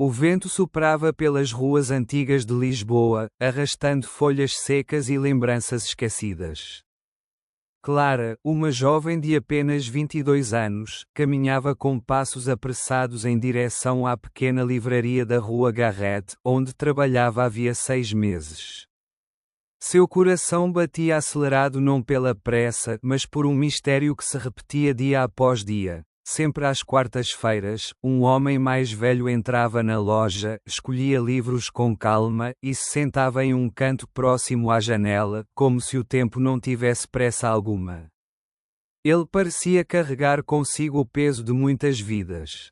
O vento soprava pelas ruas antigas de Lisboa, arrastando folhas secas e lembranças esquecidas. Clara, uma jovem de apenas 22 anos, caminhava com passos apressados em direção à pequena livraria da Rua Garrett, onde trabalhava havia 6 meses. Seu coração batia acelerado não pela pressa, mas por um mistério que se repetia dia após dia. Sempre às quartas-feiras, um homem mais velho entrava na loja, escolhia livros com calma e se sentava em um canto próximo à janela, como se o tempo não tivesse pressa alguma. Ele parecia carregar consigo o peso de muitas vidas.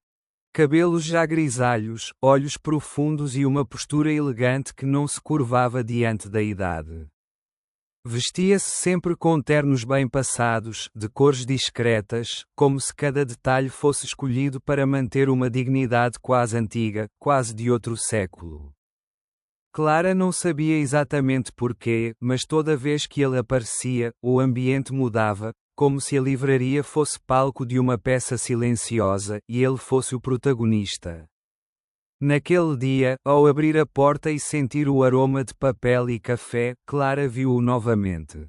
Cabelos já grisalhos, olhos profundos e uma postura elegante que não se curvava diante da idade. Vestia-se sempre com ternos bem passados, de cores discretas, como se cada detalhe fosse escolhido para manter uma dignidade quase antiga, quase de outro século. Clara não sabia exatamente porquê, mas toda vez que ele aparecia, o ambiente mudava, como se a livraria fosse palco de uma peça silenciosa e ele fosse o protagonista. Naquele dia, ao abrir a porta e sentir o aroma de papel e café, Clara viu-o novamente.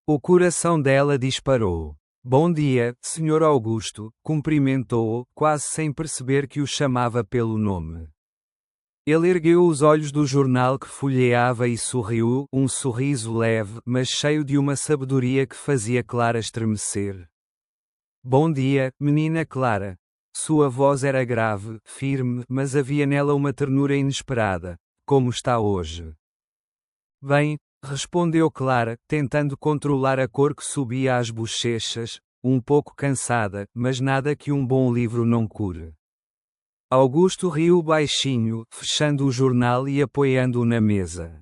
O coração dela disparou. Bom dia, Sr. Augusto, cumprimentou-o, quase sem perceber que o chamava pelo nome. Ele ergueu os olhos do jornal que folheava e sorriu, um sorriso leve, mas cheio de uma sabedoria que fazia Clara estremecer. Bom dia, menina Clara. Sua voz era grave, firme, mas havia nela uma ternura inesperada. Como está hoje? Bem, respondeu Clara, tentando controlar a cor que subia às bochechas, um pouco cansada, mas nada que um bom livro não cure. Augusto riu baixinho, fechando o jornal e apoiando-o na mesa.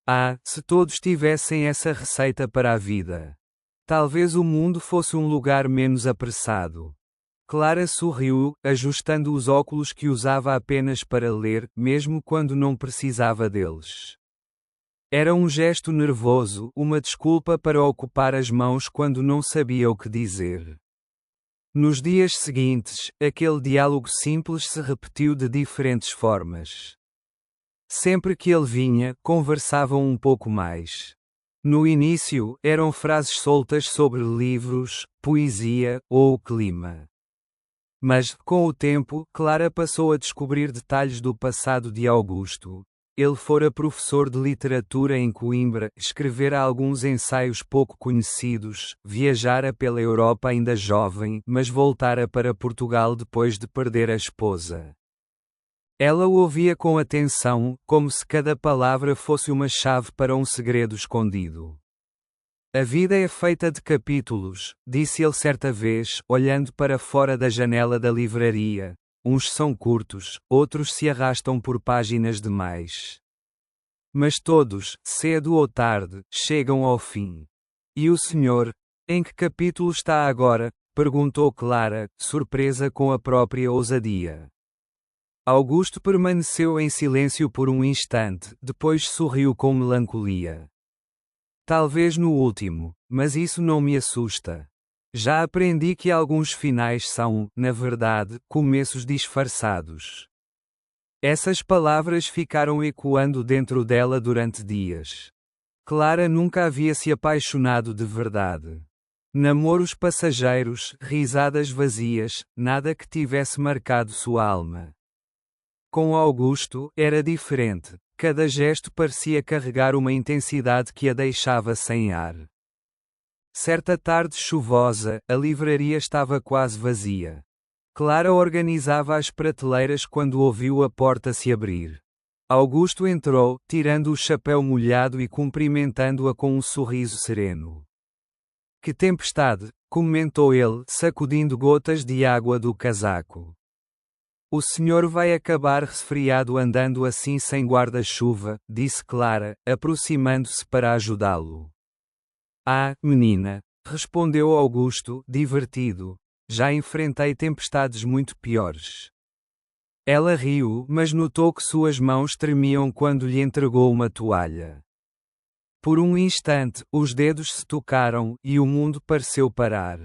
Ah, se todos tivessem essa receita para a vida! Talvez o mundo fosse um lugar menos apressado. Clara sorriu, ajustando os óculos que usava apenas para ler, mesmo quando não precisava deles. Era um gesto nervoso, uma desculpa para ocupar as mãos quando não sabia o que dizer. Nos dias seguintes, aquele diálogo simples se repetiu de diferentes formas. Sempre que ele vinha, conversavam um pouco mais. No início, eram frases soltas sobre livros, poesia ou o clima. Mas, com o tempo, Clara passou a descobrir detalhes do passado de Augusto. Ele fora professor de literatura em Coimbra, escrevera alguns ensaios pouco conhecidos, viajara pela Europa ainda jovem, mas voltara para Portugal depois de perder a esposa. Ela o ouvia com atenção, como se cada palavra fosse uma chave para um segredo escondido. A vida é feita de capítulos, disse ele certa vez, olhando para fora da janela da livraria. Uns são curtos, outros se arrastam por páginas demais. Mas todos, cedo ou tarde, chegam ao fim. E o senhor, em que capítulo está agora? Perguntou Clara, surpresa com a própria ousadia. Augusto permaneceu em silêncio por um instante, depois sorriu com melancolia. Talvez no último, mas isso não me assusta. Já aprendi que alguns finais são, na verdade, começos disfarçados. Essas palavras ficaram ecoando dentro dela durante dias. Clara nunca havia se apaixonado de verdade. Namoros passageiros, risadas vazias, nada que tivesse marcado sua alma. Com Augusto, era diferente. Cada gesto parecia carregar uma intensidade que a deixava sem ar. Certa tarde chuvosa, a livraria estava quase vazia. Clara organizava as prateleiras quando ouviu a porta se abrir. Augusto entrou, tirando o chapéu molhado e cumprimentando-a com um sorriso sereno. Que tempestade, comentou ele, sacudindo gotas de água do casaco. O senhor vai acabar resfriado andando assim sem guarda-chuva, disse Clara, aproximando-se para ajudá-lo. Ah, menina, respondeu Augusto, divertido. Já enfrentei tempestades muito piores. Ela riu, mas notou que suas mãos tremiam quando lhe entregou uma toalha. Por um instante, os dedos se tocaram, e o mundo pareceu parar.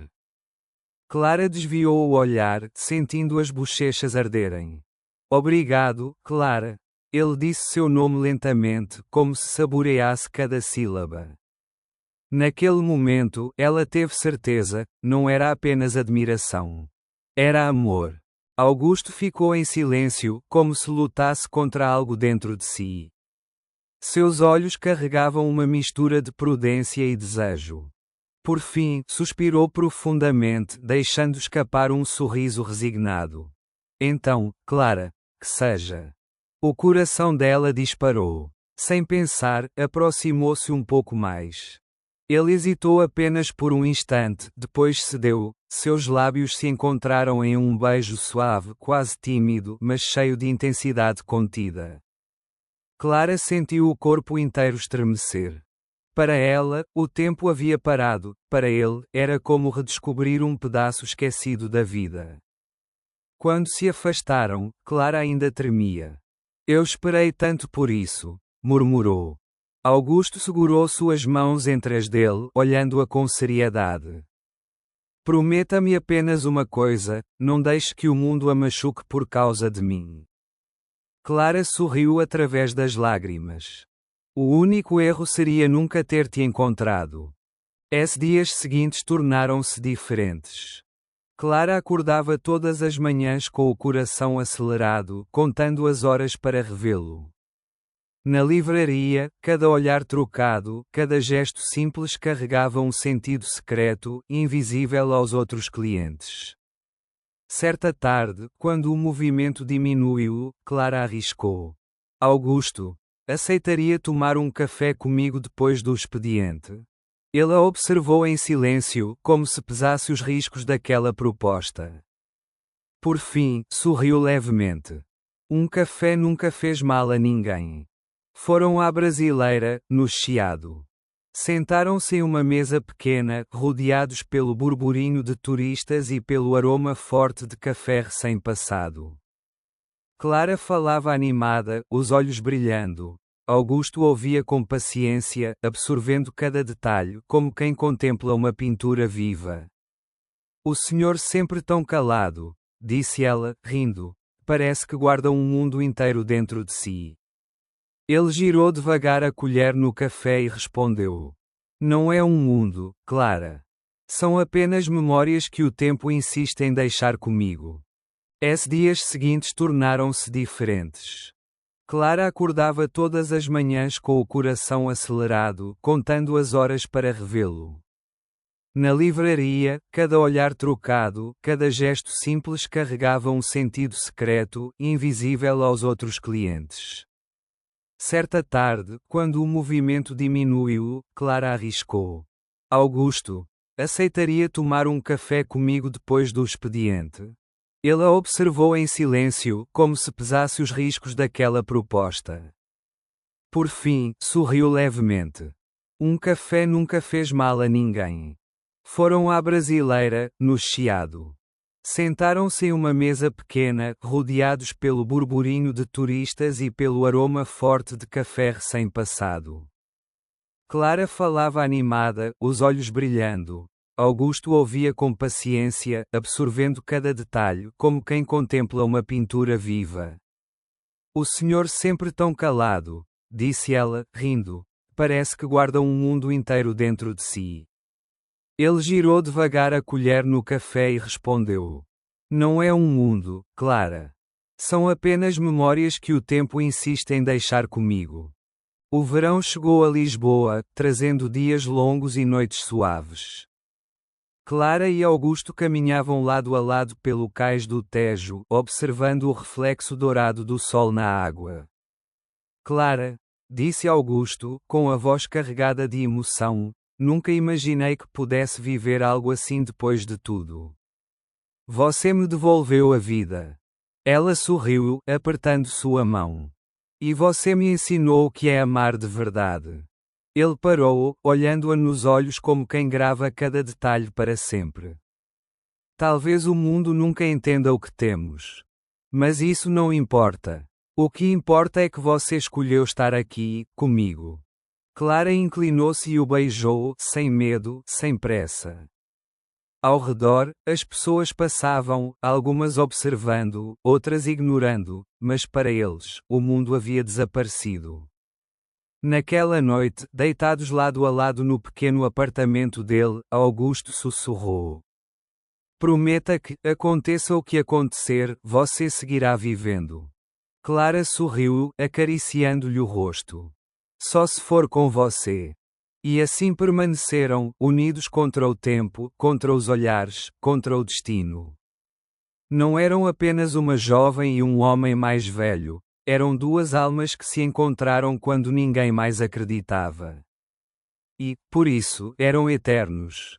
Clara desviou o olhar, sentindo as bochechas arderem. Obrigado, Clara. Ele disse seu nome lentamente, como se saboreasse cada sílaba. Naquele momento, ela teve certeza, não era apenas admiração. Era amor. Augusto ficou em silêncio, como se lutasse contra algo dentro de si. Seus olhos carregavam uma mistura de prudência e desejo. Por fim, suspirou profundamente, deixando escapar um sorriso resignado. Então, Clara, que seja. O coração dela disparou. Sem pensar, aproximou-se um pouco mais. Ele hesitou apenas por um instante, depois cedeu, seus lábios se encontraram em um beijo suave, quase tímido, mas cheio de intensidade contida. Clara sentiu o corpo inteiro estremecer. Para ela, o tempo havia parado, para ele, era como redescobrir um pedaço esquecido da vida. Quando se afastaram, Clara ainda tremia. Eu esperei tanto por isso, murmurou. Augusto segurou suas mãos entre as dele, olhando-a com seriedade. Prometa-me apenas uma coisa, não deixe que o mundo a machuque por causa de mim. Clara sorriu através das lágrimas. O único erro seria nunca ter te encontrado. Esses dias seguintes tornaram-se diferentes. Clara acordava todas as manhãs com o coração acelerado, contando as horas para revê-lo. Na livraria, cada olhar trocado, cada gesto simples carregava um sentido secreto, invisível aos outros clientes. Certa tarde, quando o movimento diminuiu, Clara arriscou. Augusto, aceitaria tomar um café comigo depois do expediente? Ele a observou em silêncio, como se pesasse os riscos daquela proposta. Por fim, sorriu levemente. Um café nunca fez mal a ninguém. Foram à brasileira, no Chiado. Sentaram-se em uma mesa pequena, rodeados pelo burburinho de turistas e pelo aroma forte de café recém-passado. Clara falava animada, os olhos brilhando. Augusto ouvia com paciência, absorvendo cada detalhe, como quem contempla uma pintura viva. O senhor sempre tão calado, disse ela, rindo. Parece que guarda um mundo inteiro dentro de si. Ele girou devagar a colher no café e respondeu. Não é um mundo, Clara. São apenas memórias que o tempo insiste em deixar comigo. Esses dias seguintes tornaram-se diferentes. Clara acordava todas as manhãs com o coração acelerado, contando as horas para revê-lo. Na livraria, cada olhar trocado, cada gesto simples carregava um sentido secreto, invisível aos outros clientes. Certa tarde, quando o movimento diminuiu, Clara arriscou. Augusto, aceitaria tomar um café comigo depois do expediente? Ele a observou em silêncio, como se pesasse os riscos daquela proposta. Por fim, sorriu levemente. Um café nunca fez mal a ninguém. Foram à brasileira, no Chiado. Sentaram-se em uma mesa pequena, rodeados pelo burburinho de turistas e pelo aroma forte de café recém-passado. Clara falava animada, os olhos brilhando. Augusto ouvia com paciência, absorvendo cada detalhe, como quem contempla uma pintura viva. O senhor sempre tão calado, disse ela, rindo. Parece que guarda um mundo inteiro dentro de si. Ele girou devagar a colher no café e respondeu. Não é um mundo, Clara. São apenas memórias que o tempo insiste em deixar comigo. O verão chegou a Lisboa, trazendo dias longos e noites suaves. Clara e Augusto caminhavam lado a lado pelo cais do Tejo, observando o reflexo dourado do sol na água. Clara, disse Augusto, com a voz carregada de emoção, nunca imaginei que pudesse viver algo assim depois de tudo. Você me devolveu a vida. Ela sorriu, apertando sua mão. E você me ensinou o que é amar de verdade. Ele parou, olhando-a nos olhos como quem grava cada detalhe para sempre. Talvez o mundo nunca entenda o que temos. Mas isso não importa. O que importa é que você escolheu estar aqui, comigo. Clara inclinou-se e o beijou, sem medo, sem pressa. Ao redor, as pessoas passavam, algumas observando, outras ignorando, mas para eles, o mundo havia desaparecido. Naquela noite, deitados lado a lado no pequeno apartamento dele, Augusto sussurrou: "Prometa que, aconteça o que acontecer, você seguirá vivendo." Clara sorriu, acariciando-lhe o rosto. "Só se for com você." E assim permaneceram, unidos contra o tempo, contra os olhares, contra o destino. Não eram apenas uma jovem e um homem mais velho, eram duas almas que se encontraram quando ninguém mais acreditava. E, por isso, eram eternos.